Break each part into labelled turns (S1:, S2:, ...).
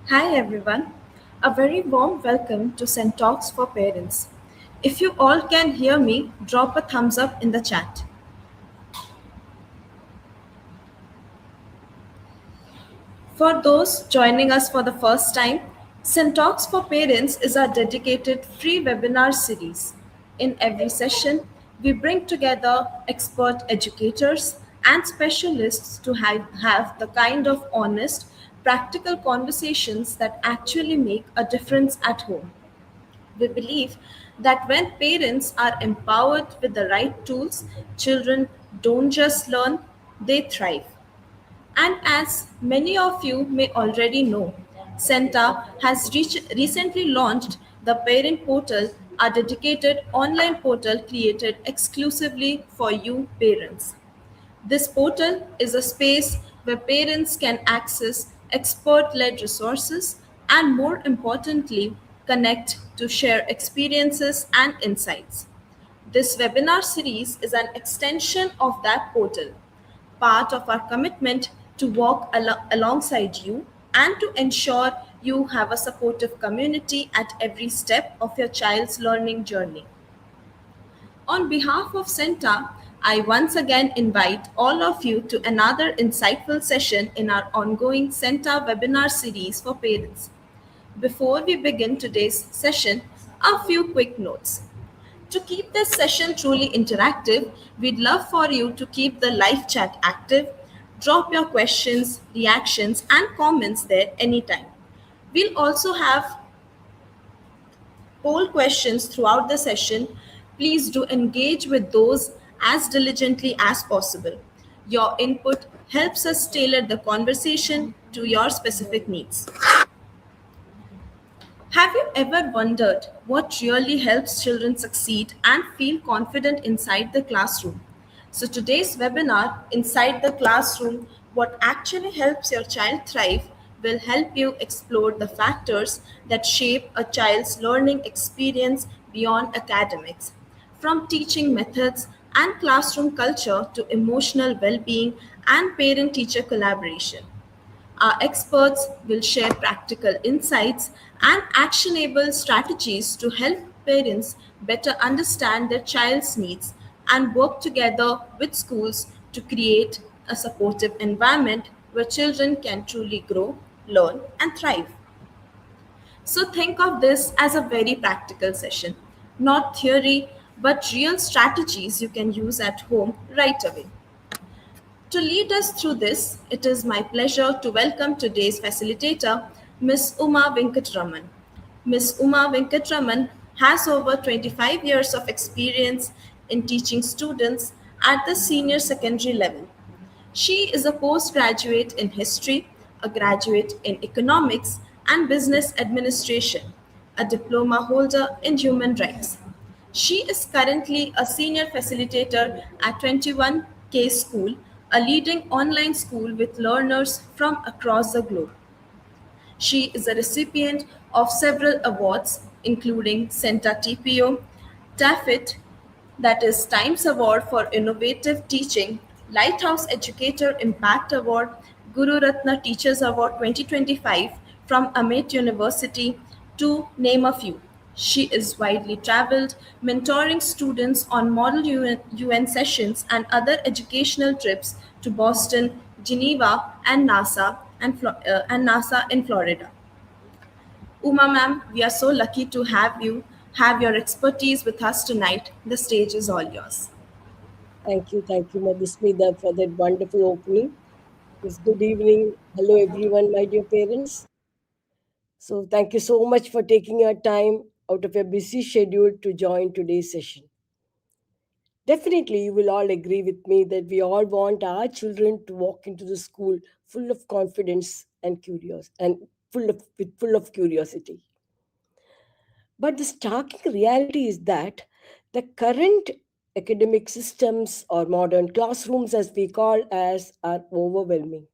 S1: Hi everyone, a very warm welcome to St. Talks for Parents. If you all can hear me, drop a thumbs up in the chat. For those joining us for the first time, St. Talks for Parents is our dedicated free webinar series. In every session, we bring together expert educators and specialists to have the kind of honest, practical conversations that actually make a difference at home. We believe that when parents are empowered with the right tools, children don't just learn, they thrive. And as many of you may already know, Senta has recently launched the Parent Portal, a dedicated online portal created exclusively for you parents. This portal is a space where parents can access expert led resources and, more importantly, connect to share experiences and insights. This webinar series is an extension of that portal, part of our commitment to walk alongside you and to ensure you have a supportive community at every step of your child's learning journey. On behalf of CENTA, I once again invite all of you to another insightful session in our ongoing CENTA webinar series for parents. Before we begin today's session, a few quick notes. To keep this session truly interactive, we'd love for you to keep the live chat active. Drop your questions, reactions, and comments there anytime. We'll also have poll questions throughout the session. Please do engage with those as diligently as possible. Your input helps us tailor the conversation to your specific needs. Have you ever wondered what really helps children succeed and feel confident inside the classroom? So, today's webinar, Inside the Classroom, what actually helps your child thrive, will help you explore the factors that shape a child's learning experience beyond academics, from teaching methods and classroom culture to emotional well being and parent teacher collaboration. Our experts will share practical insights and actionable strategies to help parents better understand their child's needs and work together with schools to create a supportive environment where children can truly grow, learn, and thrive. So think of this as a very practical session, not theory, but real strategies you can use at home right away. To lead us through this, it is my pleasure to welcome today's facilitator, Ms. Uma Venkatraman. Ms. Uma Venkatraman has over 25 years of experience in teaching students at the senior secondary level. She is a postgraduate in history, a graduate in economics and business administration, a diploma holder in human rights. She is currently a senior facilitator at 21K School, a leading online school with learners from across the globe. She is a recipient of several awards, including Senta TPO, TAFIT, that is Times Award for Innovative Teaching, Lighthouse Educator Impact Award, Guru Ratna Teachers Award 2025 from Amit University, to name a few. She is widely traveled, mentoring students on model UN sessions and other educational trips to Boston, Geneva, and NASA in Florida. Uma ma'am, we are so lucky to have your expertise with us tonight. The stage is all yours.
S2: Thank you, Madhusmita, for that wonderful opening. Yes, good evening. Hello, everyone, my dear parents. So, thank you so much for taking your time out of your busy schedule to join today's session. Definitely, you will all agree with me that we all want our children to walk into the school full of confidence and curious and full of curiosity. But the starking reality is that the current academic systems or modern classrooms, as we call as, are overwhelming.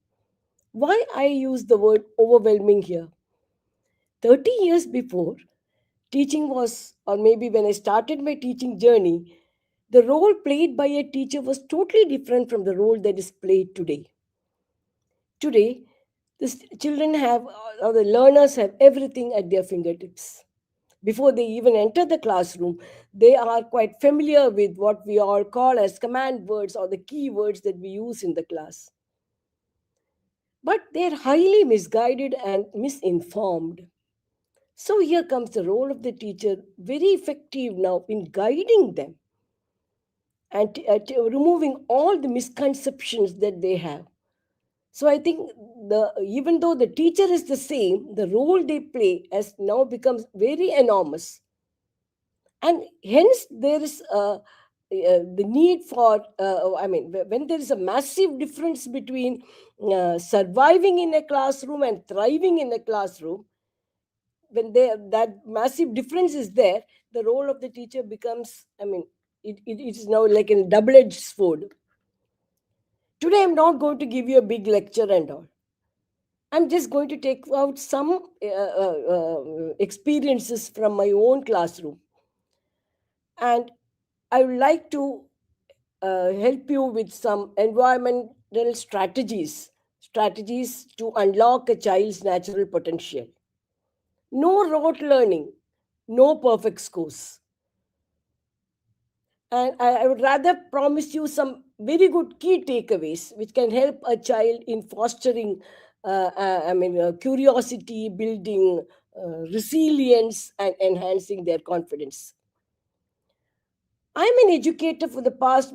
S2: Why I use the word overwhelming here? 30 years before, teaching was, or maybe when I started my teaching journey, the role played by a teacher was totally different from the role that is played today. Today, Children have, or the learners have everything at their fingertips. Before they even enter the classroom, they are quite familiar with what we all call as command words or the key words that we use in the class. But they're highly misguided and misinformed. So here comes the role of the teacher, very effective now in guiding them and removing all the misconceptions that they have. So I think even though the teacher is the same, the role they play has now becomes very enormous, and hence there is the need for. I mean, when there is a massive difference between surviving in a classroom and thriving in a classroom, when that massive difference is there, the role of the teacher becomes. I mean, it is now like a double-edged sword. Today, I'm not going to give you a big lecture and all. I'm just going to take out some experiences from my own classroom. And I would like to help you with some environmental strategies to unlock a child's natural potential. No rote learning, no perfect scores. And I would rather promise you some very good key takeaways which can help a child in fostering, curiosity, building resilience, and enhancing their confidence. I'm an educator for the past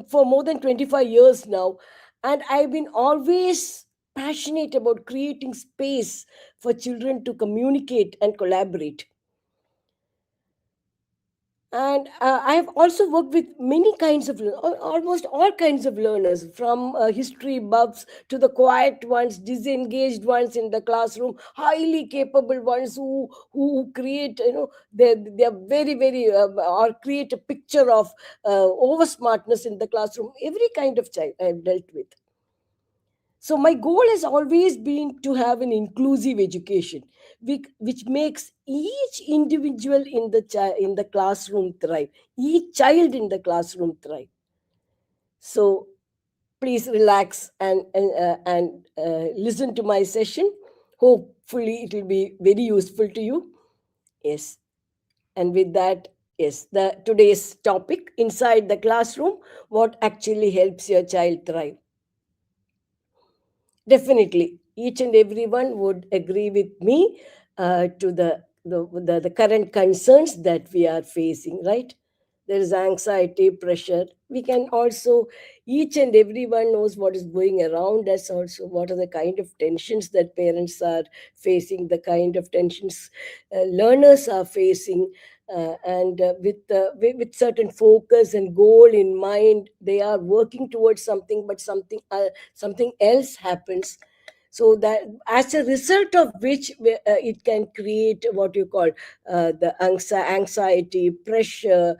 S2: for more than 25 years now, and I've been always passionate about creating space for children to communicate and collaborate. And I have also worked with many kinds of almost all kinds of learners, from history buffs to the quiet ones, disengaged ones in the classroom, highly capable ones who create, they're very or create a picture of over smartness in the classroom. Every kind of child I've dealt with. So my goal has always been to have an inclusive education, which makes each individual in in the classroom thrive, each child in the classroom thrive. So please relax and listen to my session. Hopefully, it will be very useful to you. Yes, and with that, yes, the today's topic, inside the classroom, what actually helps your child thrive. Definitely, each and everyone would agree with me to the current concerns that we are facing, right? There is anxiety, pressure. We can also, each and everyone knows what is going around us, also, what are the kind of tensions that parents are facing, the kind of tensions learners are facing. With certain focus and goal in mind, they are working towards something, but something else happens, so that as a result of which it can create what you call the anxiety, pressure,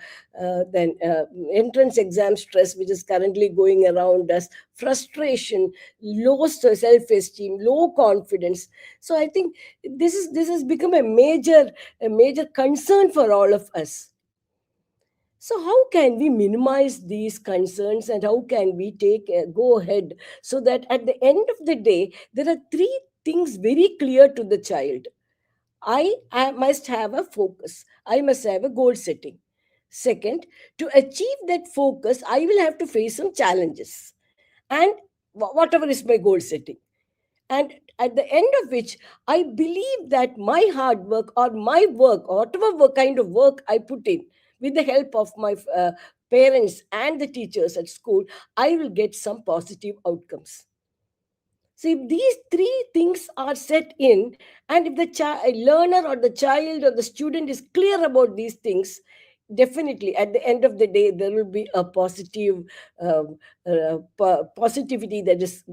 S2: then entrance exam stress, which is currently going around us, frustration, low self-esteem, low confidence. So I think this has become a major concern for all of us. So how can we minimize these concerns, and how can we take go ahead, so that at the end of the day there are three things very clear to the child. I must have a focus. I must have a goal setting. Second, to achieve that focus, I will have to face some challenges, and whatever is my goal setting. And at the end of which, I believe that my hard work, or my work, or whatever kind of work I put in, with the help of my parents and the teachers at school, I will get some positive outcomes. So if these three things are set in, and if the learner or the child or the student is clear about these things, definitely at the end of the day there will be a positive positivity that is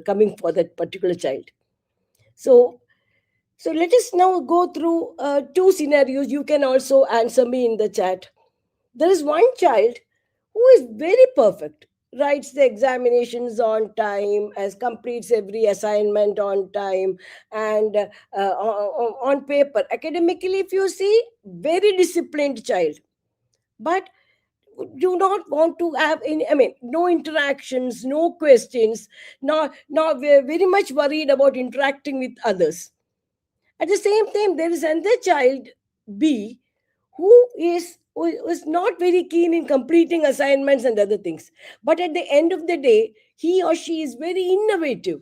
S2: coming for that particular child. So so let us now go through two scenarios. You can also answer me in the chat. There is one child who is very perfect, writes the examinations on time, as completes every assignment on time, and on paper, academically, if you see, very disciplined child. But do not want to have any, I mean, no interactions, no questions, not very much worried about interacting with others. At the same time, there is another child, B, who is not very keen in completing assignments and other things. But at the end of the day, he or she is very innovative.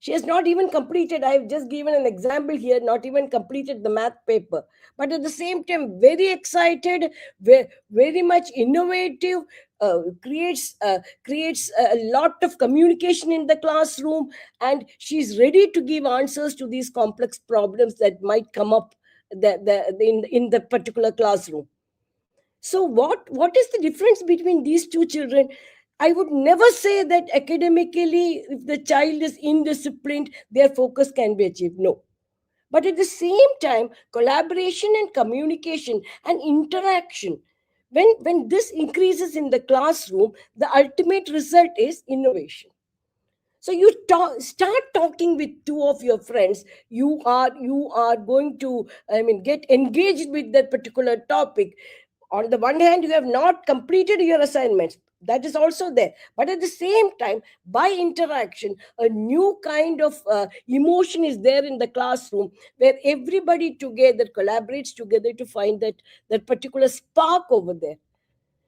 S2: She has not even completed, I have just given an example here, not even completed the math paper. But at the same time, very excited, very much innovative, creates a lot of communication in the classroom, and she's ready to give answers to these complex problems that might come up in the particular classroom. So what is the difference between these two children? I would never say that academically, if the child is indisciplined, their focus can be achieved. No. But at the same time, collaboration and communication and interaction, when this increases in the classroom, the ultimate result is innovation. So you start talking with two of your friends. You are going to, I mean, get engaged with that particular topic. On the one hand, you have not completed your assignments, that is also there, but at the same time, by interaction, a new kind of emotion is there in the classroom, where everybody together collaborates together to find that particular spark over there.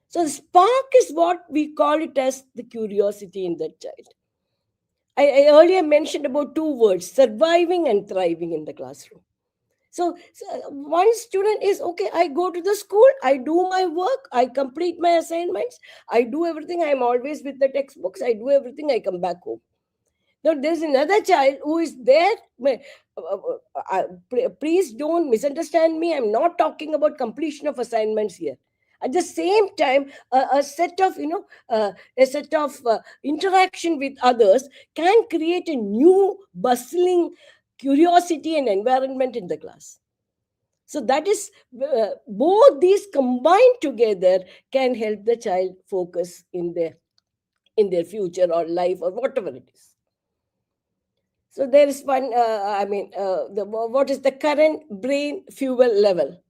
S2: So the spark is what we call it as the curiosity in that child. I earlier mentioned about two words, surviving and thriving in the classroom. So one student is okay, I go to the school, I do my work, I complete my assignments, I do everything, I'm always with the textbooks, I do everything, I come back home. Now, there's another child who is there. Please don't misunderstand me. I'm not talking about completion of assignments here. At the same time, a set of, interaction with others can create a new bustling curiosity and environment in the class. So that is, both these combined together can help the child focus in their future or life or whatever it is. So there is one, what is the current brain fuel level?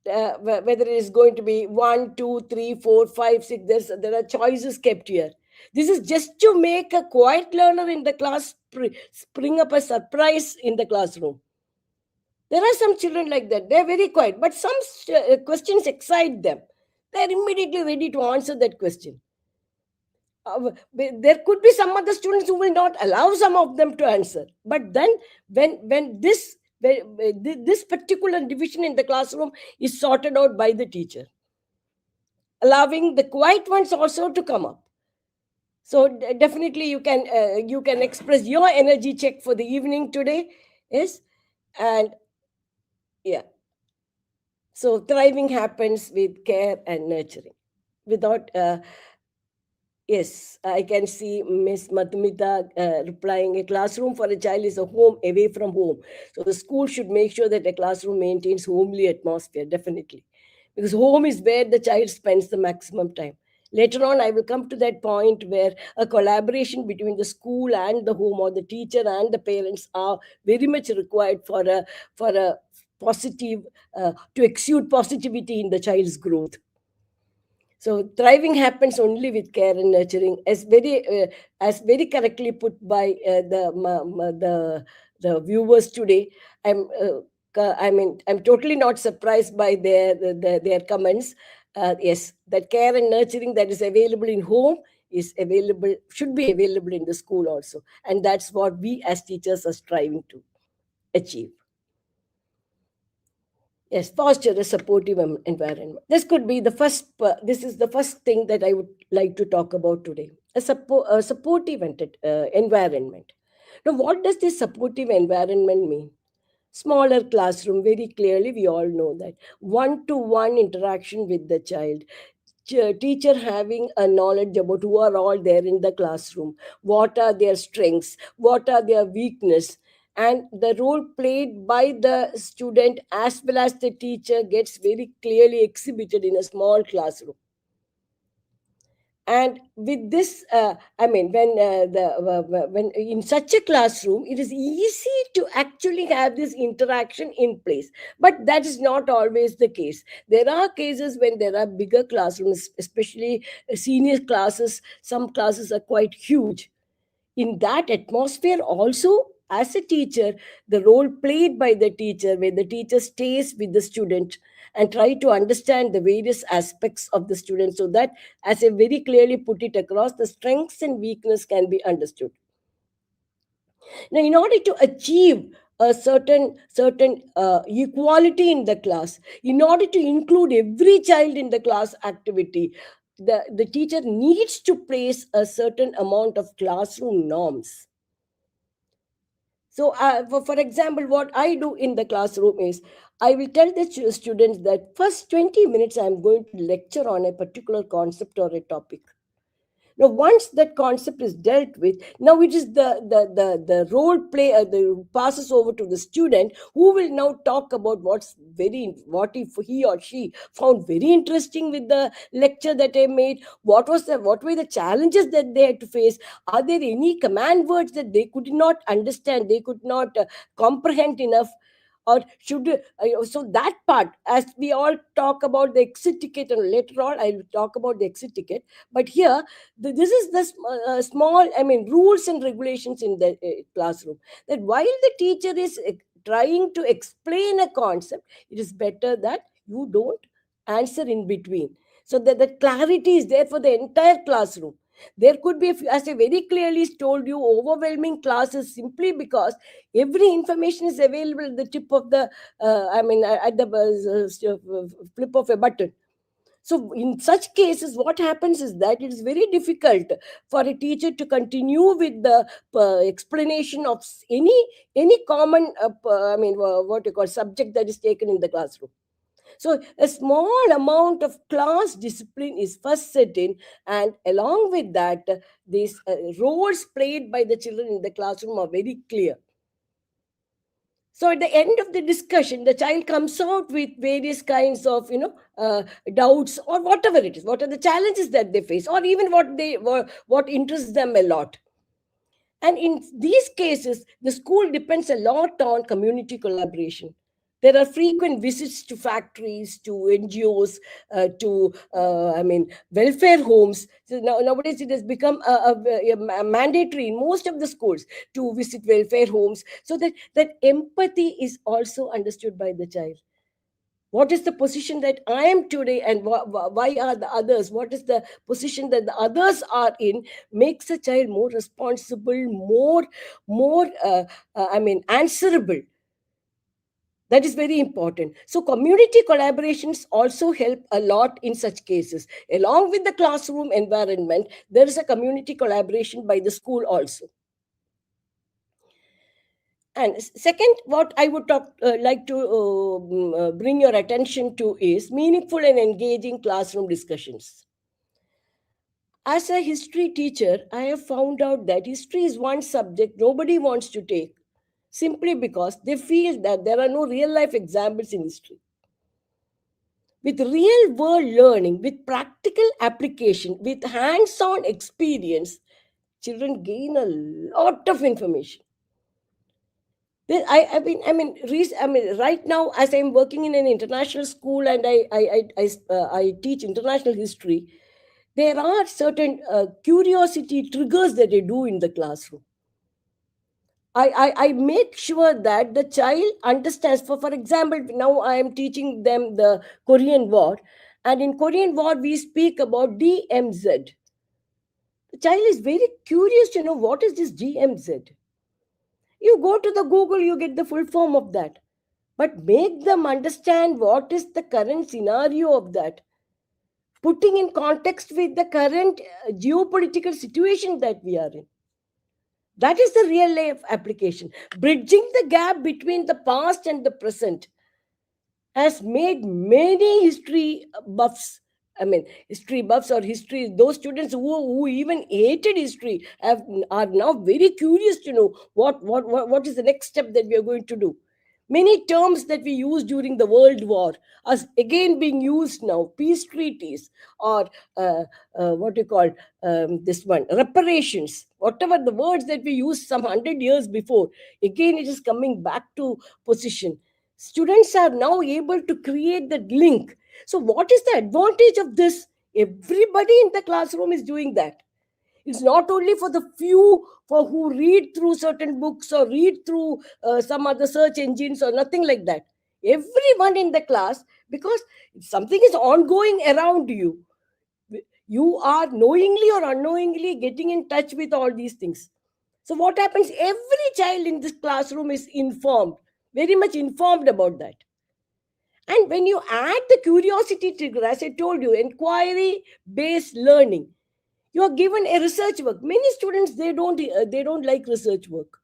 S2: Whether it is going to be 1, 2, 3, 4, 5, 6, there are choices kept here. This is just to make a quiet learner in the class spring up a surprise in the classroom. There are some children like that. They're very quiet, but some questions excite them. They're immediately ready to answer that question. There could be some other students who will not allow some of them to answer, but then when this particular division in the classroom is sorted out by the teacher, allowing the quiet ones also to come up. So definitely you can express your energy check for the evening today. Yes. And yeah, so thriving happens with care and nurturing. Without Yes, I can see Miss Madhumita replying, a classroom for a child is a home away from home. So the school should make sure that a classroom maintains homely atmosphere, definitely. Because home is where the child spends the maximum time. Later on, I will come to that point where a collaboration between the school and the home, or the teacher and the parents, are very much required for a positive, to exude positivity in the child's growth. So thriving happens only with care and nurturing, as very correctly put by the viewers today. I'm totally not surprised by their comments. Yes, that care and nurturing that is available in home is available, should be available in the school also, and that's what we as teachers are striving to achieve. Yes, foster a supportive environment. This could be the first. This is the first thing that I would like to talk about today. A supportive environment. Now, what does this supportive environment mean? Smaller classroom, very clearly, we all know that. One-to-one interaction with the child. Teacher having a knowledge about who are all there in the classroom, what are their strengths, what are their weakness, and the role played by the student as well as the teacher gets very clearly exhibited in a small classroom. And with this, I mean, when in such a classroom, it is easy to actually have this interaction in place, but that is not always the case. There are cases when there are bigger classrooms, especially senior classes. Some classes are quite huge. In that atmosphere also, as a teacher, the role played by the teacher, where the teacher stays with the student and try to understand the various aspects of the student, so that, as I very clearly put it across, the strengths and weakness can be understood. Now, in order to achieve a certain equality in the class, in order to include every child in the class activity, the teacher needs to place a certain amount of classroom norms. So, for example, what I do in the classroom is, I will tell the students that first 20 minutes I am going to lecture on a particular concept or a topic. Now, once that concept is dealt with, now it is the role play, the passes over to the student, who will now talk about what if he or she found very interesting with the lecture that I made. What were the challenges that they had to face? Are there any command words that they could not understand, they could not comprehend enough? Or should so that part, as we all talk about the exit ticket, and later on I will talk about the exit ticket, but here, this is the small, I mean, rules and regulations in the classroom, that while the teacher is trying to explain a concept, it is better that you don't answer in between, so that the clarity is there for the entire classroom. There could be, as I very clearly told you, overwhelming classes, simply because every information is available at the tip of the at the flip of a button. So, in such cases, what happens is that it is very difficult for a teacher to continue with the explanation of any common, what you call, subject that is taken in the classroom. So, a small amount of class discipline is first set in, and along with that, these roles played by the children in the classroom are very clear. So at the end of the discussion, the child comes out with various kinds of, doubts, or whatever it is, what are the challenges that they face, or even what interests them a lot. And in these cases, the school depends a lot on community collaboration. There are frequent visits to factories, to NGOs, to welfare homes. So nowadays, it has become a mandatory in most of the schools to visit welfare homes, so that empathy is also understood by the child. What is the position that I am today, and why are the others, what is the position that the others are in, makes a child more responsible, more answerable. That is very important. So community collaborations also help a lot in such cases. Along with the classroom environment, there is a community collaboration by the school also. And second, what I would like to bring your attention to is meaningful and engaging classroom discussions. As a history teacher, I have found out that history is one subject nobody wants to take, simply because they feel that there are no real life examples in history. With real world learning, with practical application, with hands on experience, children gain a lot of information. Right now, as I'm working in an international school, and I teach international history, there are certain curiosity triggers that I do in the classroom. I make sure that the child understands. For example, now I am teaching them the Korean War, and in Korean War we speak about DMZ. The child is very curious to know what is this DMZ. You go to the Google, you get the full form of that, but make them understand what is the current scenario of that, putting in context with the current geopolitical situation that we are in. That is the real life application. Bridging the gap between the past and the present has made many history buffs, or history, those students who even hated history, are now very curious to know what is the next step that we are going to do. Many terms that we used during the World War are again being used now. Peace treaties, or what you call, this one, reparations. Whatever the words that we used some 100 years before, again it is coming back to position. Students are now able to create that link. So, what is the advantage of this? Everybody in the classroom is doing that. It's not only for the few for who read through certain books or read through some other search engines or nothing like that. Everyone in the class, because something is ongoing around you. You are knowingly or unknowingly getting in touch with all these things. So what happens? Every child in this classroom is informed, very much informed about that. And when you add the curiosity trigger, as I told you, inquiry based learning, you are given a research work. Many students, they don't like research work,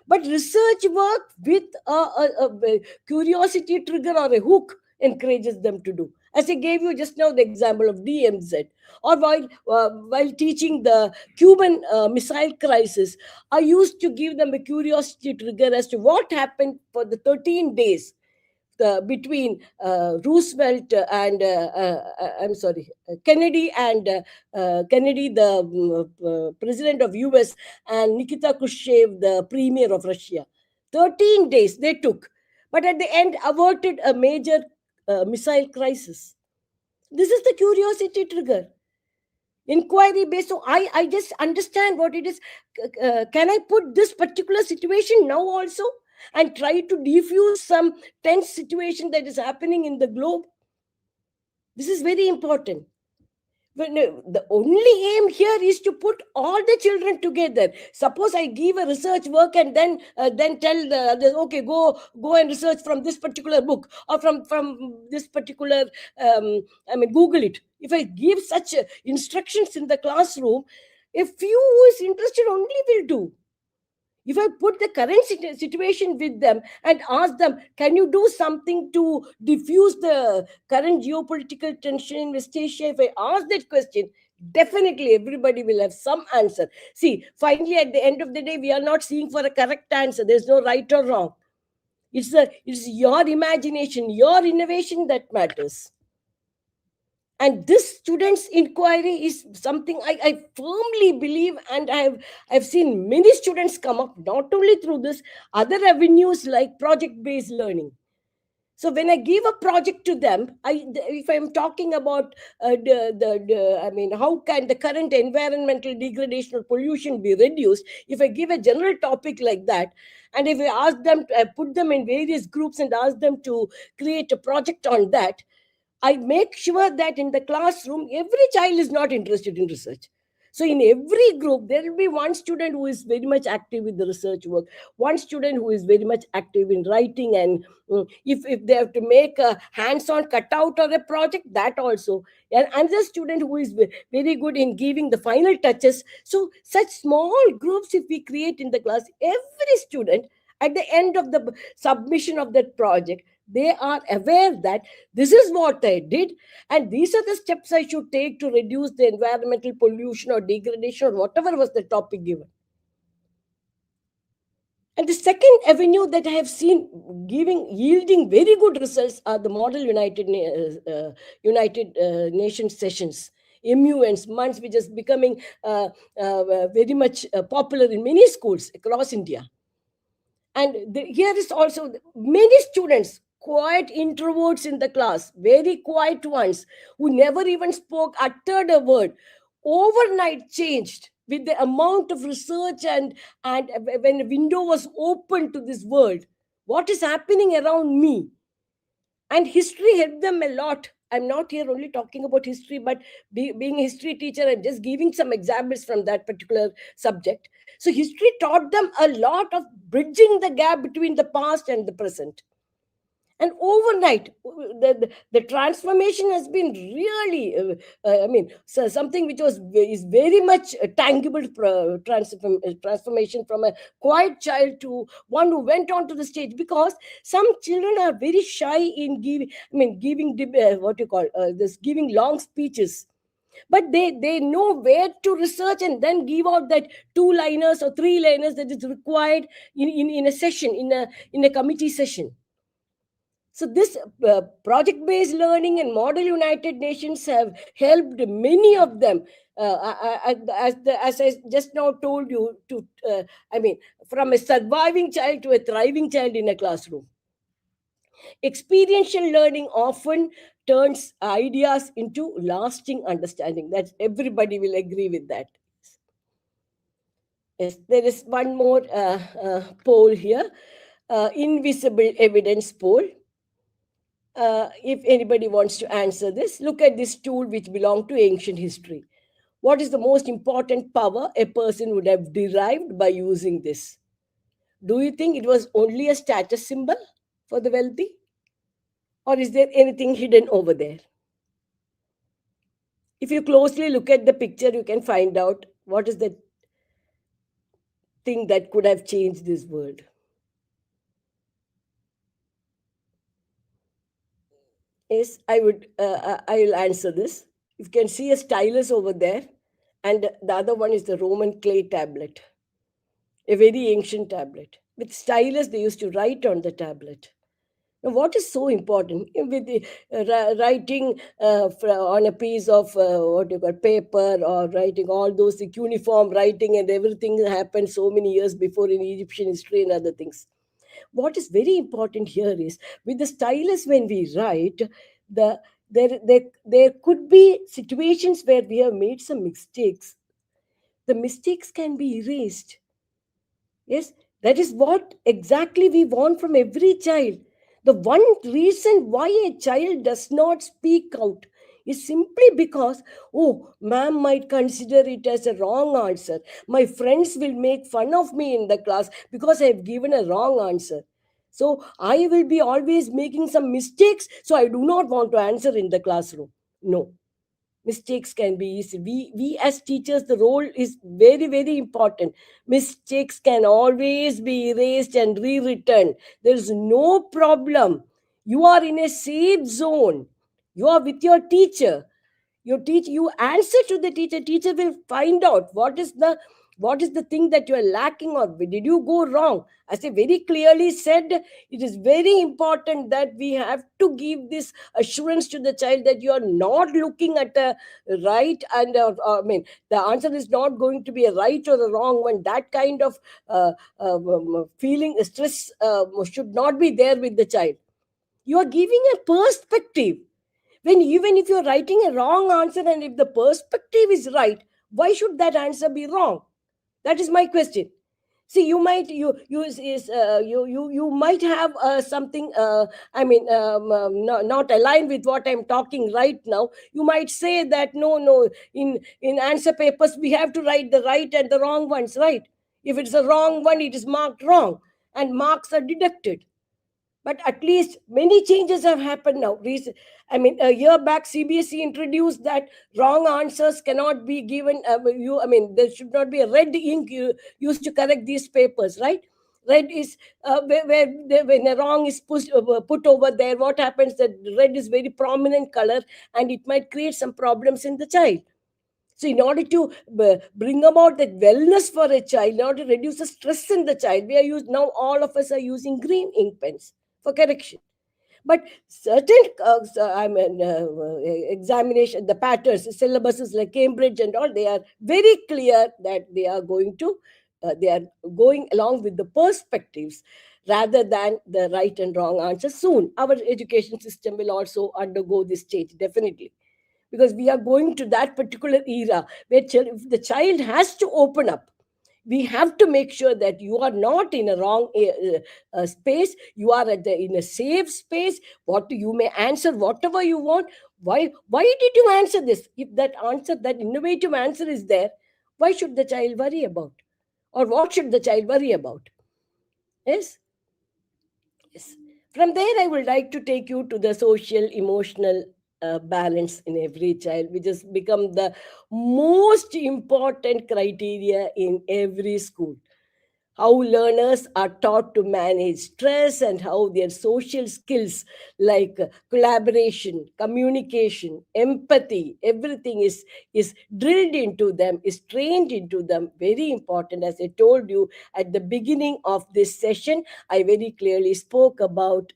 S2: but research work with a curiosity trigger or a hook encourages them to do. As I gave you just now the example of DMZ, or while teaching the Cuban missile crisis, I used to give them a curiosity trigger as to what happened for the 13 days between Roosevelt and I'm sorry, Kennedy and Kennedy, the president of US, and Nikita Khrushchev, the premier of Russia. 13 days they took, but at the end averted a major missile crisis. This is the curiosity trigger, inquiry based. So I just understand what it is. Can I put this particular situation now also and try to defuse some tense situation that is happening in the globe? This is very important. But no, the only aim here is to put all the children together. Suppose I give a research work and then tell the others, okay, go and research from this particular book, or from this particular, Google it. If I give such instructions in the classroom, a few who is interested only will do. If I put the current situation with them and ask them, can you do something to diffuse the current geopolitical tension in West Asia? If I ask that question, definitely everybody will have some answer. See, finally, at the end of the day, we are not seeing for a correct answer. There's no right or wrong. It's your imagination, your innovation that matters. And this students inquiry is something I firmly believe, and I've seen many students come up not only through this, other avenues like project based learning. So when I give a project to them, if I'm talking about how can the current environmental degradation or pollution be reduced, if I give a general topic like that, and if I ask them to put them in various groups and ask them to create a project on that, I make sure that in the classroom, every child is not interested in research. So in every group, there will be one student who is very much active with the research work, one student who is very much active in writing, and if they have to make a hands-on cutout or a project, that also. And another student who is very good in giving the final touches. So such small groups, if we create in the class, every student at the end of the submission of that project, they are aware that this is what I did, and these are the steps I should take to reduce the environmental pollution or degradation or whatever was the topic given. And the second avenue that I have seen yielding very good results are the Model United Nations sessions, MUNs, months, which is becoming very much popular in many schools across India. And here is also many students, quiet introverts in the class, very quiet ones, who never even spoke, uttered a word, overnight changed with the amount of research, and when a window was opened to this world, what is happening around me. And history helped them a lot. I'm not here only talking about history, but being a history teacher, I'm just giving some examples from that particular subject. So history taught them a lot of bridging the gap between the past and the present. And overnight, the transformation has been really, so something which is very much a tangible transformation from a quiet child to one who went onto the stage. Because some children are very shy in giving, giving what you call this, giving long speeches. but they know where to research and then give out that two liners or three liners that is required in a session, in a committee session. So this project based learning and model United Nations have helped many of them, as I just now told you, to I mean, from a surviving child to a thriving child in a classroom. Experiential learning often turns ideas into lasting understanding. That everybody will agree with that. Yes, there is one more poll here, invisible evidence poll. If anybody wants to answer this, look at this tool which belonged to ancient history. What is the most important power a person would have derived by using this? Do you think it was only a status symbol for the wealthy? Or is there anything hidden over there? If you closely look at the picture, you can find out what is the thing that could have changed this world. Yes, I will answer this. You can see a stylus over there, and the other one is the Roman clay tablet, a very ancient tablet. With stylus, they used to write on the tablet. Now, what is so important with the writing on a piece of what you call paper, or writing all those the cuneiform writing and everything happened so many years before in Egyptian history and other things. What is very important here is with the stylus when we write, the there could be situations where we have made some mistakes. The mistakes can be erased. Yes, that is what exactly we want from every child. The one reason why a child does not speak out is simply because, oh, ma'am might consider it as a wrong answer. My friends will make fun of me in the class because I have given a wrong answer. So I will be always making some mistakes, so I do not want to answer in the classroom. No, mistakes can be easy. We as teachers, the role is very very important. Mistakes can always be erased and rewritten. There is no problem. You are in a safe zone. You are with your teacher. You answer to the teacher will find out what is the thing that you are lacking, or did you go wrong. As I very clearly said, it is very important that we have to give this assurance to the child that you are not looking at a right and I mean, the answer is not going to be a right or a wrong one. That kind of feeling stress should not be there with the child. You are giving a perspective. When even if you're writing a wrong answer and if the perspective is right, why should that answer be wrong? That is my question. See, you might have something not aligned with what I'm talking right now. You might say that no, in answer papers we have to write the right and the wrong ones, right? If it's a wrong one, it is marked wrong and marks are deducted. But at least many changes have happened now. A year back, CBSE introduced that wrong answers cannot be given. There should not be a red ink used to correct these papers, right? Red is when a wrong is put over there. What happens? That red is very prominent color, and it might create some problems in the child. So, in order to bring about that wellness for a child, in order to reduce the stress in the child, we are used now. All of us are using green ink pens for correction. But certain examination, the patterns, the syllabuses like Cambridge and all, they are very clear that they are going along with the perspectives rather than the right and wrong answer. Soon, our education system will also undergo this change, definitely, because we are going to that particular era where if the child has to open up. We have to make sure that you are not in a wrong space. You are in a safe space. What you may answer whatever you want. Why did you answer this? If that answer, that innovative answer is there, why should the child worry about, or what should the child worry about? Yes. Yes. From there, I would like to take you to the social emotional balance in every child, which has become the most important criteria in every school. how learners are taught to manage stress, and how their social skills like collaboration, communication, empathy, everything is drilled into them, is trained into them. Very important. As I told you at the beginning of this session, I very clearly spoke about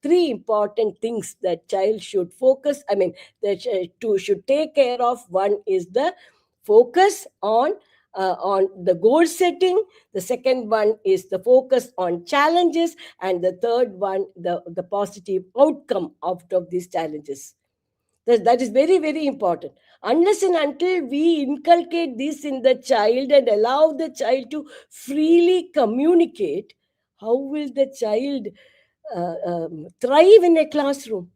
S2: three important things that child should focus, I mean, that should take care of. One is the focus on the goal setting. The second one is the focus on challenges, and the third one, the positive outcome out of these challenges. That is very, very important. Unless and until we inculcate this in the child and allow the child to freely communicate, how will the child thrive in a classroom?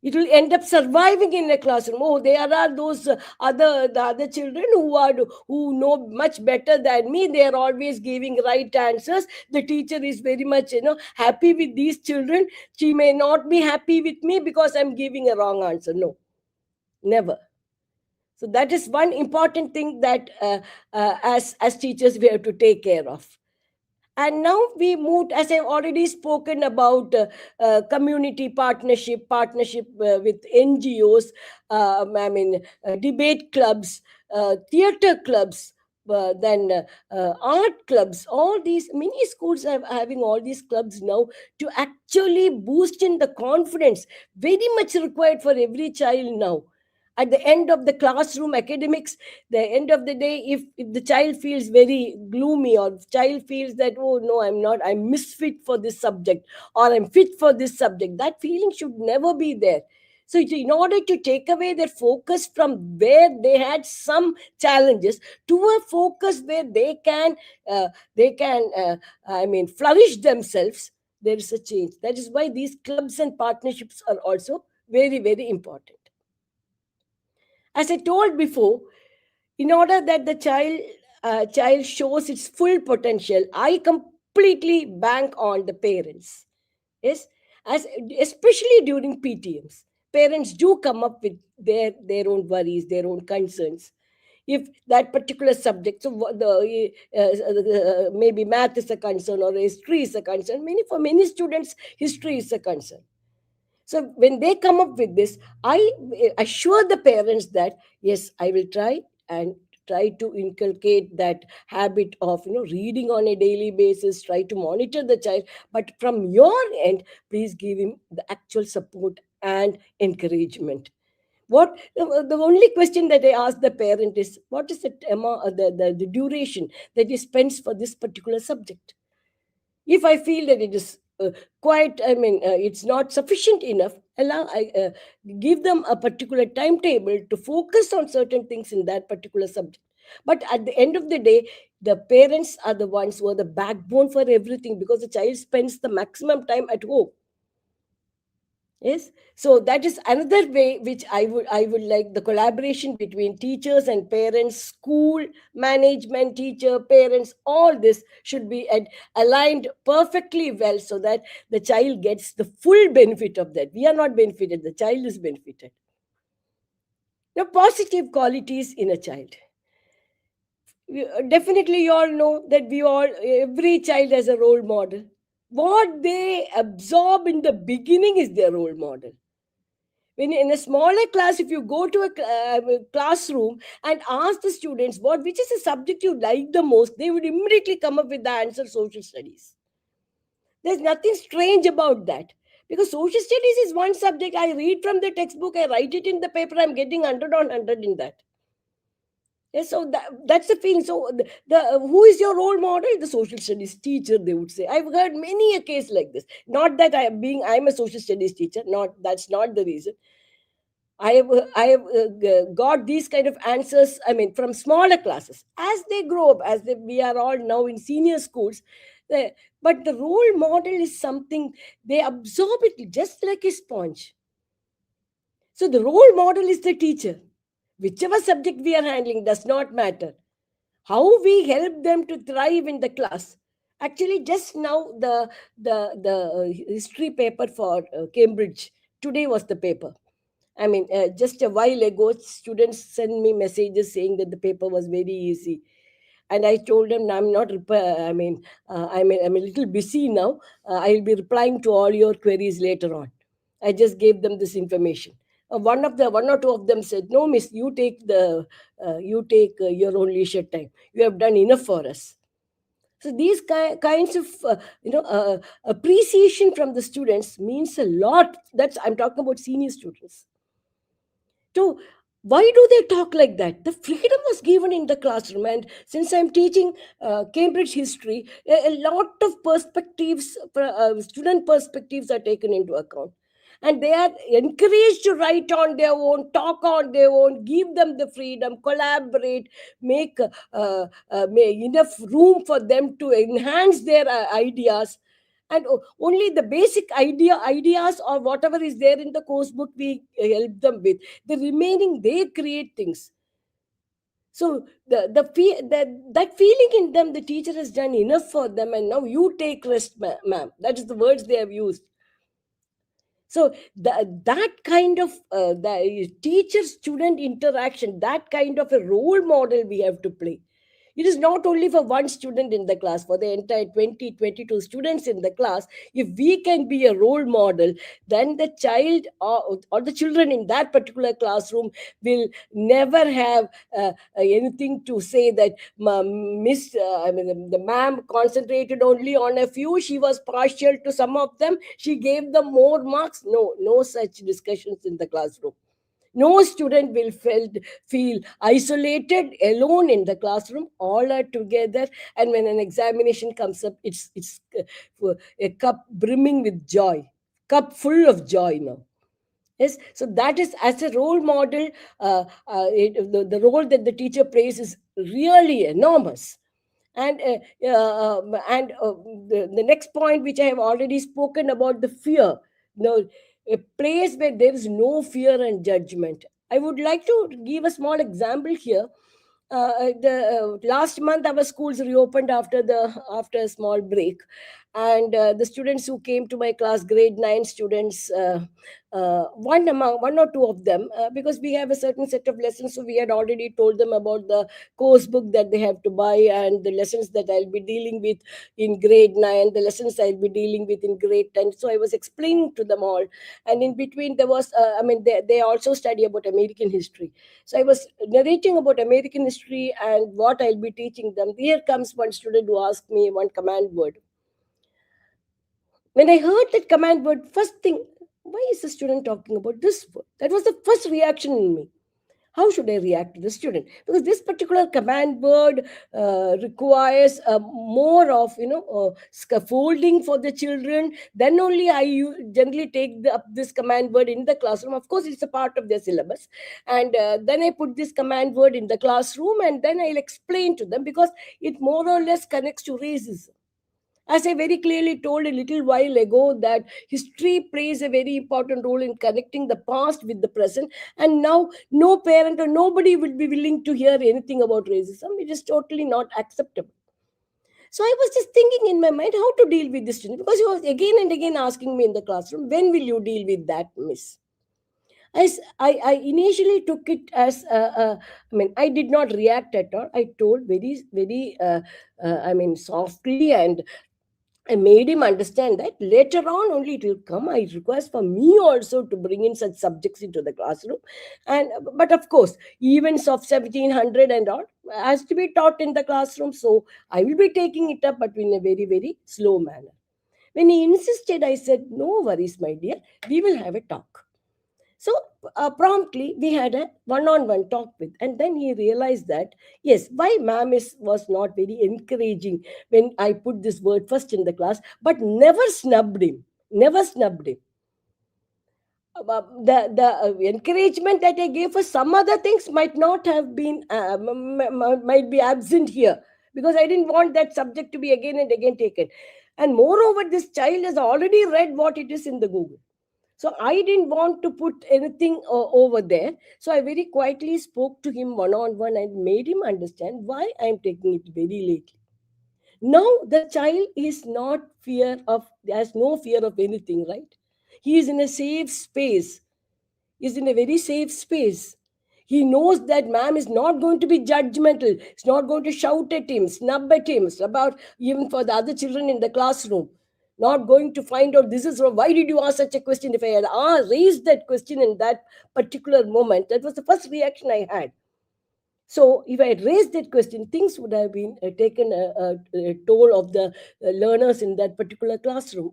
S2: It will end up surviving in a classroom. Oh, there are those the other children who know much better than me. They are always giving right answers. The teacher is very much happy with these children. She may not be happy with me because I'm giving a wrong answer. No, never. So that is one important thing that as teachers we have to take care of. And now we moved, as I've already spoken about, community partnership with NGOs, I mean, debate clubs, theater clubs, then art clubs. All these many schools are having all these clubs now to actually boost in the confidence, very much required for every child now. At the end of the classroom academics, the end of the day, if the child feels very gloomy, or child feels that, oh no, I'm not, I'm misfit for this subject, or I'm fit for this subject, that feeling should never be there. So in order to take away their focus from where they had some challenges to a focus where they can I mean, flourish themselves, there is a change. That is why these clubs and partnerships are also very, very important. As I told before, in order that the child shows its full potential, I completely bank on the parents. Yes, as especially during PTMs, parents do come up with their own worries, their own concerns. If that particular subject, so maybe math is a concern or history is a concern. For many students, history is a concern. So when they come up with this, I assure the parents that yes, I will try and try to inculcate that habit of reading on a daily basis. Try to monitor the child, but from your end, please give him the actual support and encouragement. What the only question that I ask the parent is, what is the duration that he spends for this particular subject? If I feel that it is quite, I mean, it's not sufficient enough, allow I give them a particular timetable to focus on certain things in that particular subject. But at the end of the day, the parents are the ones who are the backbone for everything, because the child spends the maximum time at home. Yes, so that is another way which I would like the collaboration between teachers and parents, school management, teacher, parents, all this should be aligned perfectly well, so that the child gets the full benefit of that. We are not benefited, the child is benefited. Now, positive qualities in a child. Definitely, you all know that every child has a role model. What they absorb in the beginning is their role model. When in a smaller class, if you go to a classroom and ask the students which is the subject you like the most, they would immediately come up with the answer: social studies. There's nothing strange about that, because social studies is one subject. I read from the textbook, I write it in the paper, I'm getting 100 on 100 in that. Yes, so that's the thing. So the who is your role model? The social studies teacher, they would say. I've heard many a case like this. Not that I'm a social studies teacher. Not That's not the reason. I have got these kind of answers, I mean, from smaller classes. As they grow up, we are all now in senior schools, the, but the role model is something they absorb it just like a sponge. So the role model is the teacher. Whichever subject we are handling does not matter. How we help them to thrive in the class. Actually, just now the history paper for Cambridge today was the paper. I mean, just a while ago, students sent me messages saying that the paper was very easy. And I told them, I'm not I mean, I'm a little busy now. I'll be replying to all your queries later on. I just gave them this information. One or two of them said, no miss, you take your own leisure time, you have done enough for us. So these kinds of appreciation from the students means a lot. That's, I'm talking about senior students. So why do they talk like that? The freedom was given in the classroom, and since I'm teaching Cambridge history, a lot of perspectives, student perspectives, are taken into account, and they are encouraged to write on their own, talk on their own, give them the freedom, collaborate, make enough room for them to enhance their ideas. And only the basic ideas or whatever is there in the course book we help them with. The remaining, they create things. So that feeling in them, the teacher has done enough for them, and now you take rest, ma'am. That is the words they have used. So that kind of the teacher student interaction, that kind of a role model we have to play. It is not only for one student in the class, for the entire 20, 22 students in the class. If we can be a role model, then the child, or the children in that particular classroom will never have anything to say that miss I mean, the ma'am concentrated only on a few, she was partial to some of them, she gave them more marks. No, no such discussions in the classroom. No student will feel isolated, alone in the classroom. All are together, and when an examination comes up, it's a cup brimming with joy, cup full of joy now. Yes, so that is, as a role model, the role that the teacher plays is really enormous. And the next point, which I have already spoken about, the fear. No, a place where there is no fear and judgment. I would like to give a small example here. The last month our schools reopened after a small break, and the students who came to my class, grade 9 students, one or two of them, because we have a certain set of lessons, so we had already told them about the course book that they have to buy, and the lessons that I'll be dealing with in grade 9, the lessons I'll be dealing with in grade 10. So I was explaining to them all, and in between there was they also study about American history. So I was narrating about American history and what I'll be teaching them. Here comes one student who asked me one command word. When I heard that command word, first thing, why is the student talking about this word? That was the first reaction in me. How should I react to the student? Because this particular command word requires more of scaffolding for the children. Then only generally take up this command word in the classroom. Of course, it's a part of their syllabus, and then I put this command word in the classroom, and then I'll explain to them, because it more or less connects to racism. As I very clearly told a little while ago, that history plays a very important role in connecting the past with the present, and now no parent or nobody will be willing to hear anything about racism. It is totally not acceptable. So I was just thinking in my mind how to deal with this student, because he was again and again asking me in the classroom, when will you deal with that, miss? I initially took it as I did not react at all. I told very softly, and I made him understand that later on only it will come. I request for me also to bring in such subjects into the classroom, and but of course, events of 1700 and all has to be taught in the classroom. So I will be taking it up, but in a very slow manner. When he insisted, I said, "No worries, my dear. We will have a talk." So promptly we had a one-on-one talk with, and then he realized that yes, why ma'am was not very encouraging when I put this word first in the class, but never snubbed him, never snubbed him. The encouragement that I gave for some other things might not have been might be absent here, because I didn't want that subject to be again and again taken. And moreover, this child has already read what it is in the Google. So I didn't want to put anything over there. So I very quietly spoke to him one on one and made him understand why I am taking it very lately. Now the child is not fear of, has no fear of anything, right? He is in a safe space. Is in a very safe space. He knows that ma'am is not going to be judgmental. It's not going to shout at him, snub at him about even for the other children in the classroom. Not going to find out this is wrong. Why did you ask such a question? If I had raised that question in that particular moment, that was the first reaction I had. So if I had raised that question, things would have been taken a toll of the learners in that particular classroom.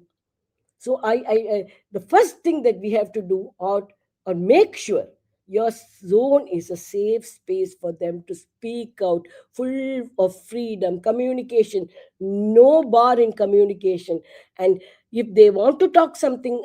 S2: So the first thing that we have to do, or make sure your zone is a safe space for them to speak out, full of freedom, communication, no bar in communication. And if they want to talk something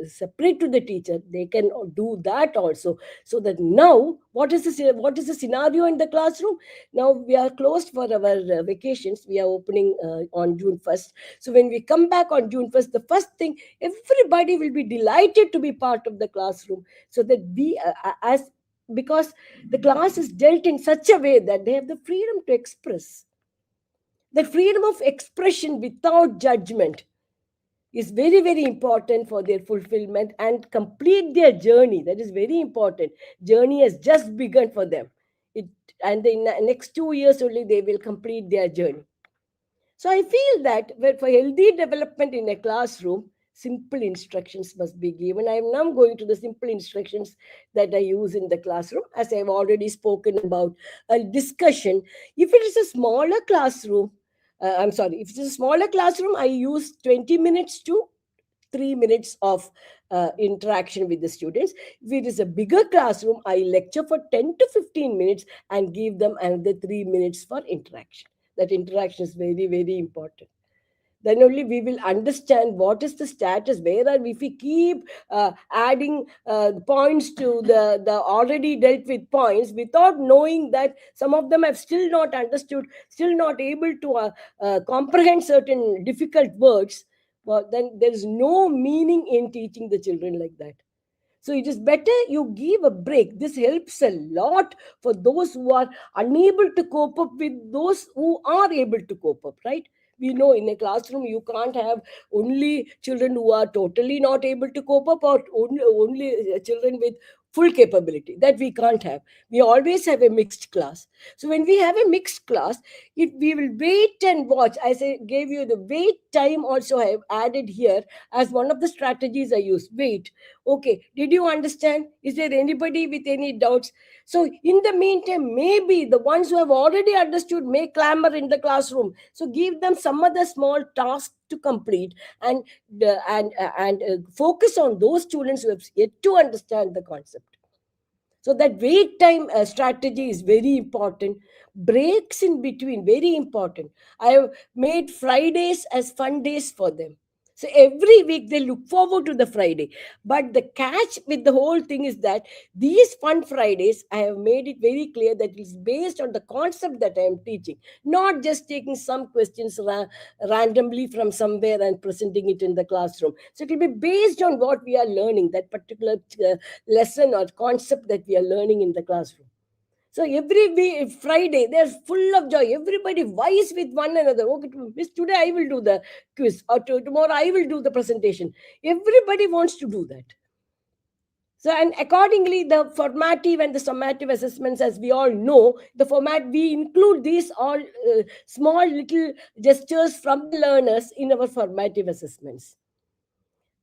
S2: separate to the teacher, they can do that also. So that now, what is the scenario in the classroom? Now we are closed for our vacations. We are opening on June 1st. So when we come back on June 1st, the first thing, everybody will be delighted to be part of the classroom, so that we as because the class is dealt in such a way that they have the freedom to express. The freedom of expression without judgment is very, very important for their fulfillment and complete their journey. That is very important. Journey has just begun for them. It, and in the next 2 years only they will complete their journey. So I feel that for healthy development in a classroom, simple instructions must be given. I am now going to the simple instructions that I use in the classroom, as I have already spoken about a discussion. If it is a smaller classroom, I'm sorry, if it's a smaller classroom, I use 20 minutes to 3 minutes of interaction with the students. If it is a bigger classroom, I lecture for 10 to 15 minutes and give them another 3 minutes for interaction. That interaction is very, very important. Then only we will understand what is the status. Where are we? If we keep adding points to the already dealt with points without knowing that some of them have still not understood, still not able to comprehend certain difficult words, well, then there is no meaning in teaching the children like that. So it is better you give a break. This helps a lot for those who are unable to cope up with those who are able to cope up, right? We know in a classroom you can't have only children who are totally not able to cope up, or only children with full capability. That we can't have. We always have a mixed class. So when we have a mixed class, if we will wait and watch, I say gave you the wait time also I have added here as one of the strategies I use. Wait. Okay, did you understand? Is there anybody with any doubts? So, in the meantime, maybe the ones who have already understood may clamor in the classroom. So, give them some other small task to complete, and focus on those students who have yet to understand the concept. So that wait time strategy is very important. Breaks in between, very important. I have made Fridays as fun days for them. So every week they look forward to the Friday. But the catch with the whole thing is that these fun Fridays, I have made it very clear that it's based on the concept that I am teaching, not just taking some questions randomly from somewhere and presenting it in the classroom. So it will be based on what we are learning, that particular lesson or concept that we are learning in the classroom. So every week, Friday, they're full of joy. Everybody vies with one another. Okay, Miss, today I will do the quiz, or tomorrow I will do the presentation. Everybody wants to do that. So, and accordingly, the formative and the summative assessments, as we all know, the format, we include these all small little gestures from the learners in our formative assessments.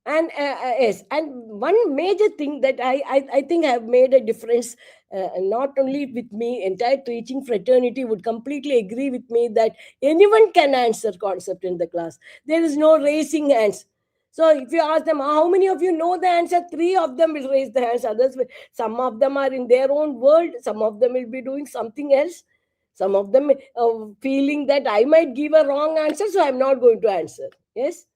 S2: And yes, and one major thing that I think have made a difference, not only with me, entire teaching fraternity would completely agree with me that anyone can answer concept in the class. There is no raising hands. So if you ask them, how many of you know the answer, three of them will raise the hands. Others will, some of them are in their own world, some of them will be doing something else, some of them feeling that I might give a wrong answer, so I'm not going to answer. Yes,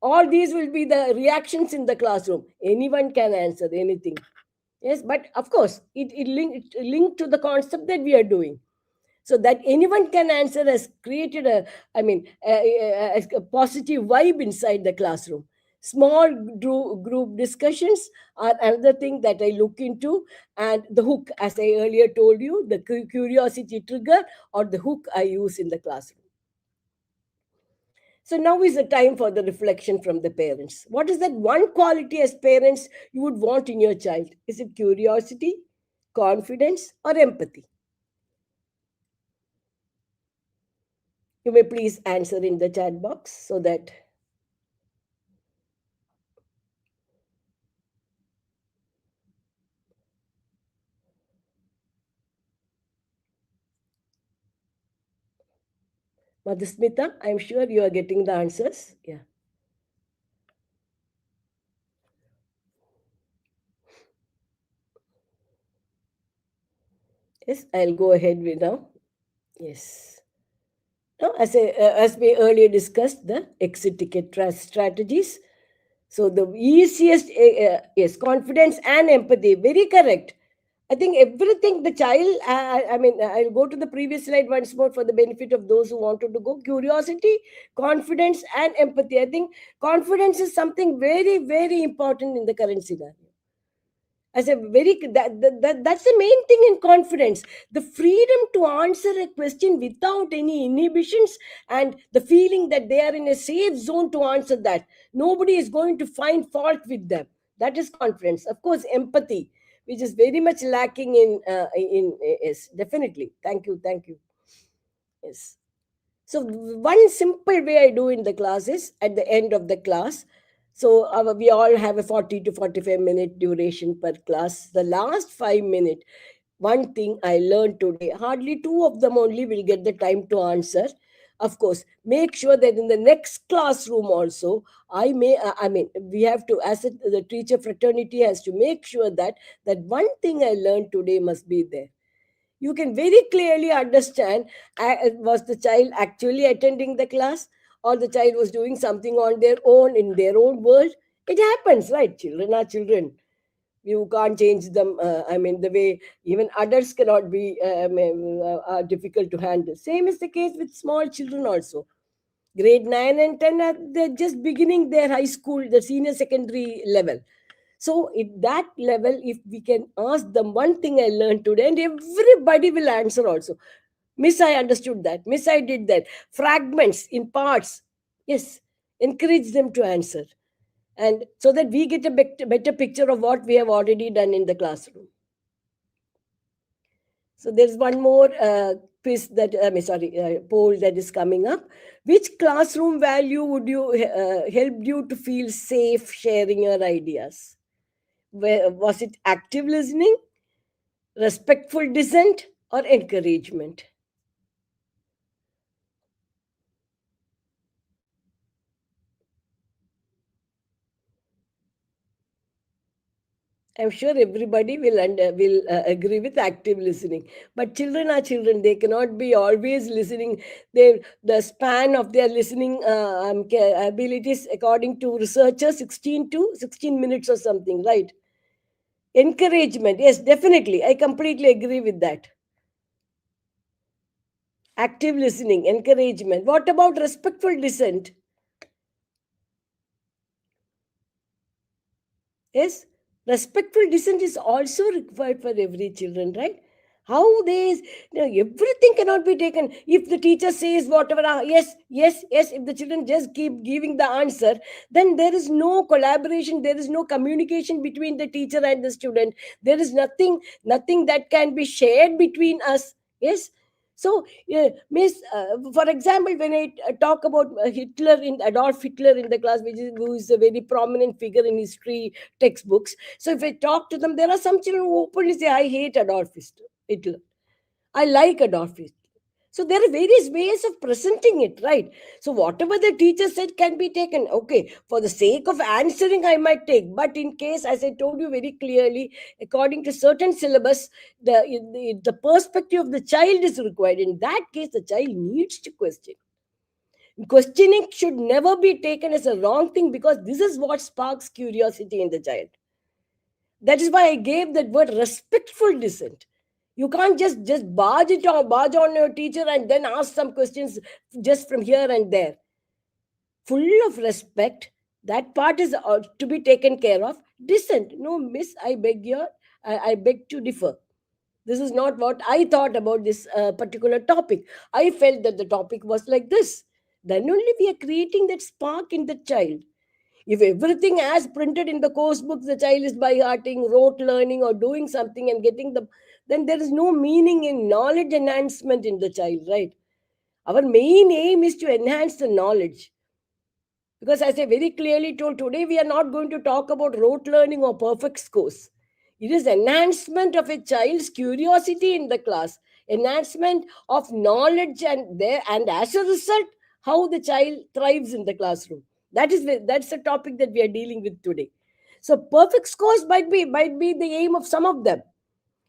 S2: all these will be the reactions in the classroom. Anyone can answer anything. Yes, but of course it linked to the concept that we are doing. So that anyone can answer has created a positive vibe inside the classroom. Small group discussions are another thing that I look into. And the hook, as I earlier told you, the curiosity trigger or the hook I use in the classroom. So now is the time for the reflection from the parents. What is that one quality as parents you would want in your child? Is it curiosity? confidence, or empathy? You may please answer in the chat box so that. Madhusmita, I'm sure you are getting the answers. Yeah. Yes, I'll go ahead with now. Yes. Now, as we earlier discussed, the exit ticket strategies. So the easiest, yes, confidence and empathy. Very correct. I think everything the child, I mean, I'll go to the previous slide once more for the benefit of those who wanted to go. Curiosity, confidence, and empathy. I think confidence is something very, very important in the current scenario. As a very that's the main thing in confidence, the freedom to answer a question without any inhibitions, and the feeling that they are in a safe zone to answer that nobody is going to find fault with them. That is confidence. Of course, empathy, which is very much lacking in yes, definitely. Thank you, thank you. Yes. So one simple way I do in the class is at the end of the class. So we all have a 40 to 45-minute duration per class. The last 5 minutes, one thing I learned today, hardly two of them only will get the time to answer. Of course, make sure that in the next classroom also, I mean, we have to, as the teacher fraternity has to make sure that that one thing I learned today must be there. You can very clearly understand, was the child actually attending the class, or the child was doing something on their own in their own world. It happens, right? Children are children. You can't change them. I mean, the way even adults cannot be are difficult to handle. Same is the case with small children also. Grade 9 and 10 are they're just beginning their high school, the senior secondary level. So, at that level, if we can ask them one thing I learned today, and everybody will answer also. Miss, I understood that. Miss, I did that. Fragments in parts. Yes, encourage them to answer. And so that we get a better picture of what we have already done in the classroom. So there's one more quiz that, sorry, poll that is coming up. Which classroom value would you help you to feel safe sharing your ideas? Was it active listening, respectful dissent, or encouragement? I'm sure everybody will agree with active listening. But children are children; they cannot be always listening. The span of their listening abilities, according to researchers, 16 to 16 minutes or something, right? Encouragement, yes, definitely. I completely agree with that. Active listening, encouragement. What about respectful dissent? Yes, respectful dissent is also required for every children, right? How they, everything cannot be taken. If the teacher says whatever, yes, yes, yes, if the children just keep giving the answer, then there is no collaboration, there is no communication between the teacher and the student. There is nothing that can be shared between us. Yes. So, Miss, for example, when I talk about Hitler in Adolf Hitler in the class, who is a very prominent figure in history textbooks. So if I talk to them, there are some children who openly say, I hate Adolf Hitler. I like Adolf Hitler. So there are various ways of presenting it, right? So whatever the teacher said can be taken. Okay, for the sake of answering, I might take. But in case, as I told you very clearly, according to certain syllabus, the perspective of the child is required. In that case, the child needs to question. Questioning should never be taken as a wrong thing, because this is what sparks curiosity in the child. That is why I gave that word respectful dissent. You can't just barge on your teacher and then ask some questions just from here and there. Full of respect, that part is to be taken care of. Dissent, no, miss, I beg to differ. This is not what I thought about this particular topic. I felt that the topic was like this. Then only we are creating that spark in the child. If everything as printed in the course books, the child is by hearting, rote learning, or doing something and getting the then there is no meaning in knowledge enhancement in the child, right? Our main aim is to enhance the knowledge. Because as I very clearly told, today we are not going to talk about rote learning or perfect scores. It is enhancement of a child's curiosity in the class, enhancement of knowledge, and as a result, how the child thrives in the classroom. That's the topic that we are dealing with today. So perfect scores might be the aim of some of them,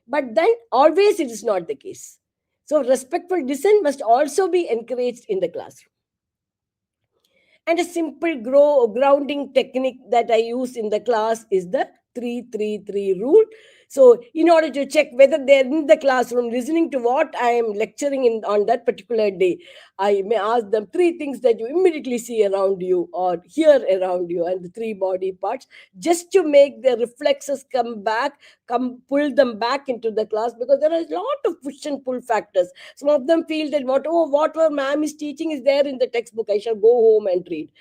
S2: but then always it is not the case. So respectful dissent must also be encouraged in the classroom. And a simple grounding technique that I use in the class is the 333 rule. So, in order to check whether they're in the classroom listening to what I am lecturing in on that particular day, I may ask them three things that you immediately see around you or hear around you, and the three body parts, just to make the reflexes come pull them back into the class, because there are a lot of push and pull factors. Some of them feel that whatever ma'am is teaching is there in the textbook, I shall go home and read.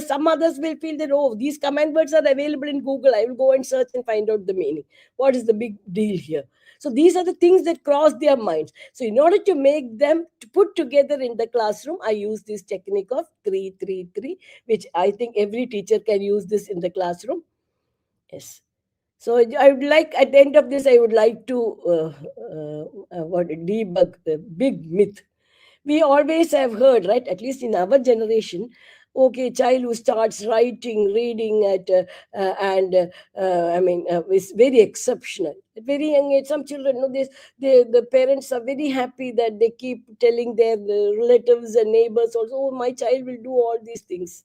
S2: Some others will feel that, oh, these command words are available in Google, I will go and search and find out the meaning. What is the big deal here? So these are the things that cross their minds. So in order to make them to put together in the classroom, I use this technique of 333, which I think every teacher can use this in the classroom. Yes. So I would like, at the end of this, I would like to debug a big myth. We always have heard, right, at least in our generation, okay, child who starts writing, reading at and I mean, is very exceptional. At very young age, some children, the parents are very happy that they keep telling their relatives and neighbors also, oh, my child will do all these things.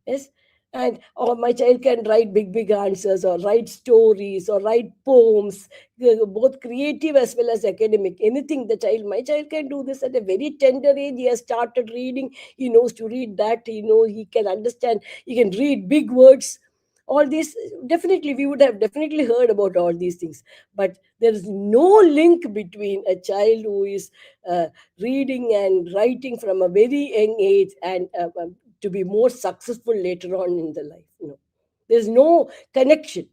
S2: Yes. And or my child can write big answers, or write stories, or write poems, both creative as well as academic. Anything the child my child can do this at a very tender age. He has started reading, he knows to read, that he knows, he can understand, he can read big words. All these, definitely we would have definitely heard about all these things. But there is no link between a child who is reading and writing from a very young age and to be more successful later on in the life. There's no connection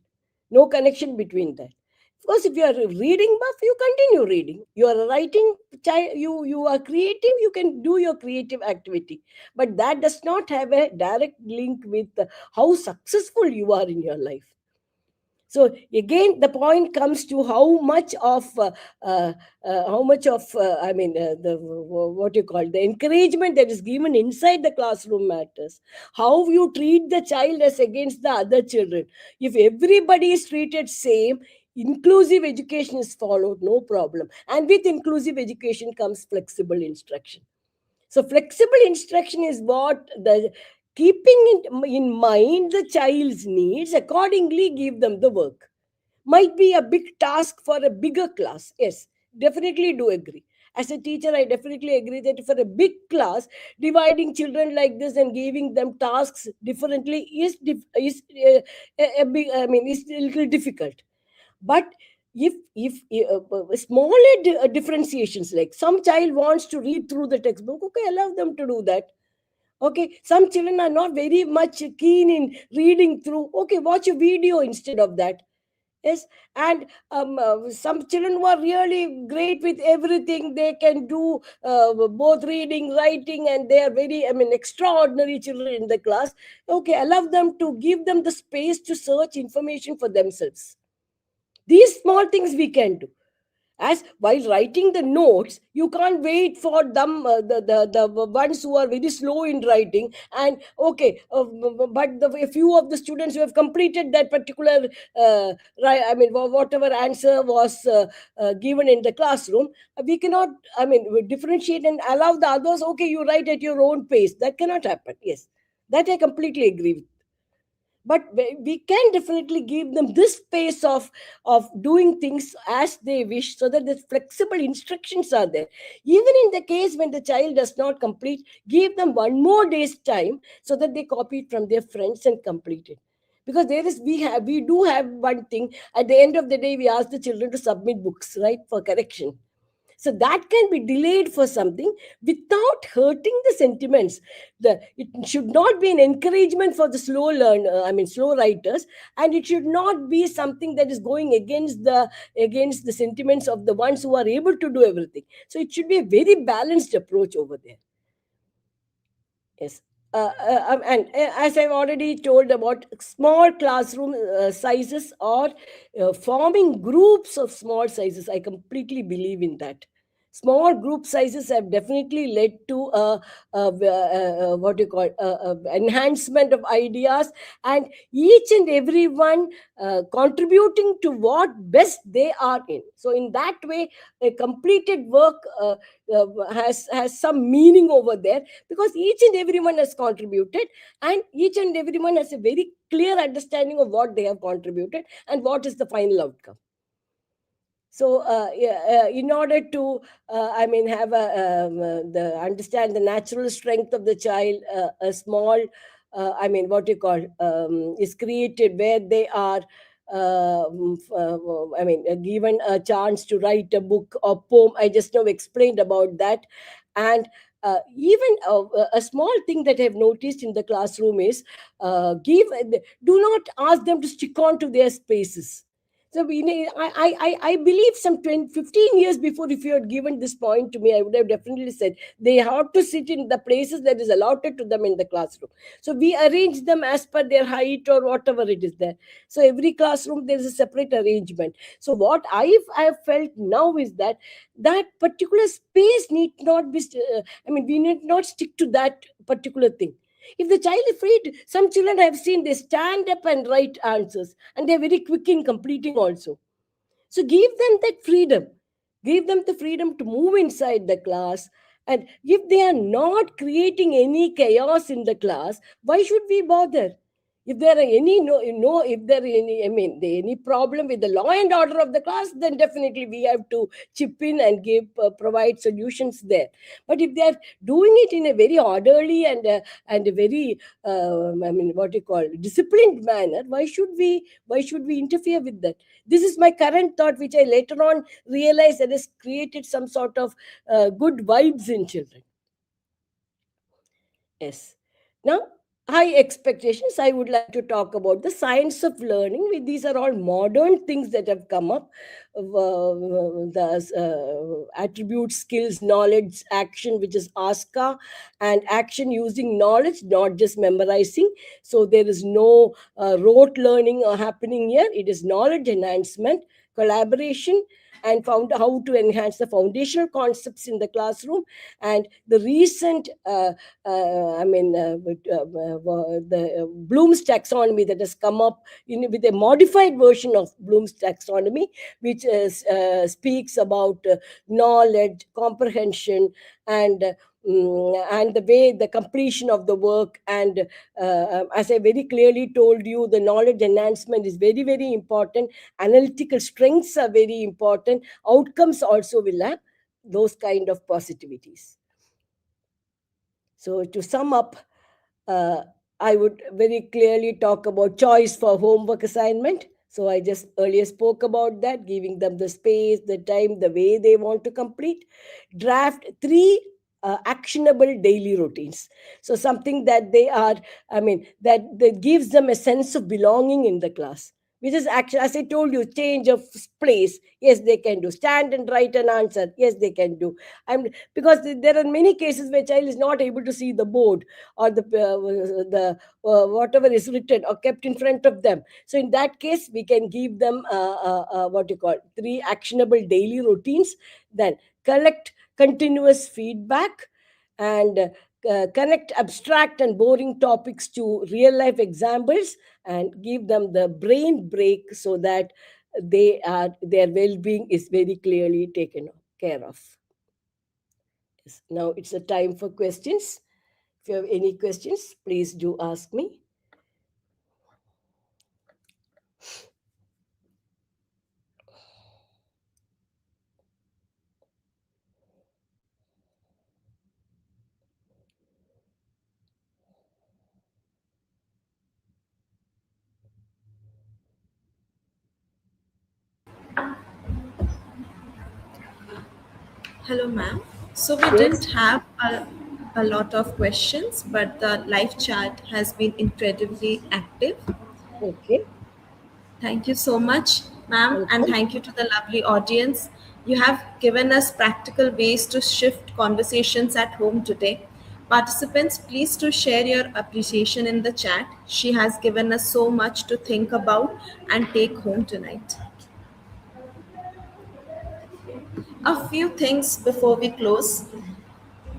S2: between that. Of course, if you are a reading buff, you continue reading. You are a writing child, you are creative, you can do your creative activity. But that does not have a direct link with how successful you are in your life. So again, the point comes to uh, I mean, the what you call the encouragement that is given inside the classroom matters. How you treat the child as against the other children. If everybody is treated same, inclusive education is followed, no problem. And with inclusive education comes flexible instruction. So flexible instruction is what the keeping in mind the child's needs, accordingly give them the work. Might be a big task for a bigger class. Yes, definitely do agree. As a teacher, I definitely agree that for a big class, dividing children like this and giving them tasks differently a big. I mean, is a little difficult. But if smaller differentiations, like some child wants to read through the textbook, okay, allow them to do that. Okay, some children are not very much keen in reading through, okay, watch a video instead of that. Yes. And some children who are really great with everything, they can do both reading, writing, and they are very, I mean, extraordinary children in the class. Okay, allow them to give them the space to search information for themselves. These small things we can do. As while writing the notes, you can't wait for them, the ones who are very slow in writing, and okay, but a few of the students who have completed that particular I mean, whatever answer was given in the classroom, we cannot, I mean, we differentiate and allow the others, okay, you write at your own pace. That cannot happen. Yes, that I completely agree with. But we can definitely give them this space of doing things as they wish, so that the flexible instructions are there. Even in the case when the child does not complete, give them one more day's time, so that they copy it from their friends and complete it. Because we do have one thing. At the end of the day, we ask the children to submit books, right, for correction. So that can be delayed for something without hurting the sentiments. It should not be an encouragement for the slow learner, I mean slow writers, and it should not be something that is going against the sentiments of the ones who are able to do everything. So it should be a very balanced approach over there. Yes. And as I've already told about small classroom sizes, or forming groups of small sizes, I completely believe in that. Small group sizes have definitely led to what you call enhancement of ideas, and each and every one contributing to what best they are in. So in that way, a completed work has some meaning over there, because each and everyone has contributed, and each and everyone has a very clear understanding of what they have contributed and what is the final outcome. So yeah, in order to I mean have the understand the natural strength of the child, a small I mean what you call is created where they are I mean given a chance to write a book or poem. I just now explained about that. And even a small thing that I've noticed in the classroom is give do not ask them to stick on to their spaces. So I believe some 20, 15 years before, if you had given this point to me, I would have definitely said they have to sit in the places that is allotted to them in the classroom. So we arrange them as per their height or whatever it is there. So every classroom there is a separate arrangement. So what I have felt now is that that particular space need not be. I mean, we need not stick to that particular thing. If the child is afraid, some children I have seen, they stand up and write answers, and they're very quick in completing also. So give them that freedom. Give them the freedom to move inside the class. And if they are not creating any chaos in the class, why should we bother? If there are any if there are any, I mean, any problem with the law and order of the class, then definitely we have to chip in and give provide solutions there. But if they are doing it in a very orderly and a very I mean what you call disciplined manner, why should we interfere with that? This is my current thought, which I later on realized that has created some sort of good vibes in children. Yes. Now, high expectations. I would like to talk about the science of learning. These are all modern things that have come up. The attributes, skills, knowledge, action, which is ASCA, and action using knowledge, not just memorizing. So there is no rote learning happening here. It is knowledge enhancement, collaboration, and found how to enhance the foundational concepts in the classroom. And the recent the Bloom's taxonomy that has come up with a modified version of Bloom's taxonomy, which speaks about knowledge, comprehension, and and the way the completion of the work. And as I very clearly told you, the knowledge enhancement is very, very important. Analytical strengths are very important. Outcomes also will have those kind of positivities. So to sum up, uh, I would very clearly talk about choice for homework assignment. So I just earlier spoke about that, giving them the space, the time, the way they want to complete. Draft three actionable daily routines. So something that they are, I mean, that gives them a sense of belonging in the class. Which is actually, as I told you, change of place. Yes, they can do. Stand and write an answer. Yes, they can do. Because there are many cases where child is not able to see the board or the whatever is written or kept in front of them. So in that case, we can give them what you call three actionable daily routines. Then collect continuous feedback, and connect abstract and boring topics to real life examples, and give them the brain break so that their well-being is very clearly taken care of. Yes. Now it's a time for questions. If you have any questions, please do ask me.
S1: Hello, ma'am. So we
S2: Yes.
S1: didn't have a lot of questions, but the live chat has been incredibly active.
S2: Okay.
S1: Thank you so much, ma'am, and
S2: Welcome.
S1: thank you to the lovely audience. You have given us practical ways to shift conversations at home today. Participants, please to share your appreciation in the chat. She has given us so much to think about and take home tonight. A few things before we close.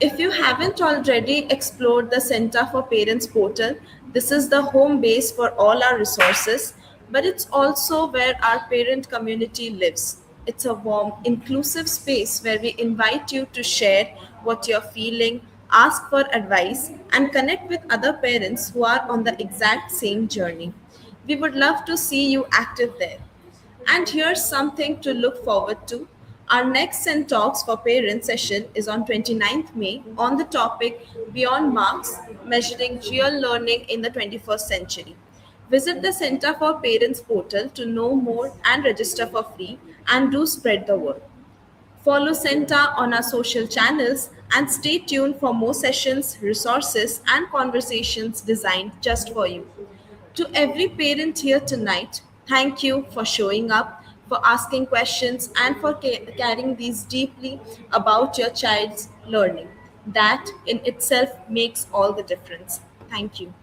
S1: If you haven't already explored the Center for Parents portal, this is the home base for all our resources, but it's also where our parent community lives. It's a warm, inclusive space where we invite you to share what you're feeling, ask for advice, and connect with other parents who are on the exact same journey. We would love to see you active there. And here's something to look forward to. Our next Send Talks for Parents session is on 29th May on the topic Beyond Marks Measuring Real Learning in the 21st Century. Visit the Center for Parents portal to know more and register for free, and do spread the word. Follow Centa on our social channels and stay tuned for more sessions, resources, and conversations designed just for you. To every parent here tonight, thank you for showing up, for asking questions, and for caring these deeply about your child's learning. That in itself makes all the difference. Thank you.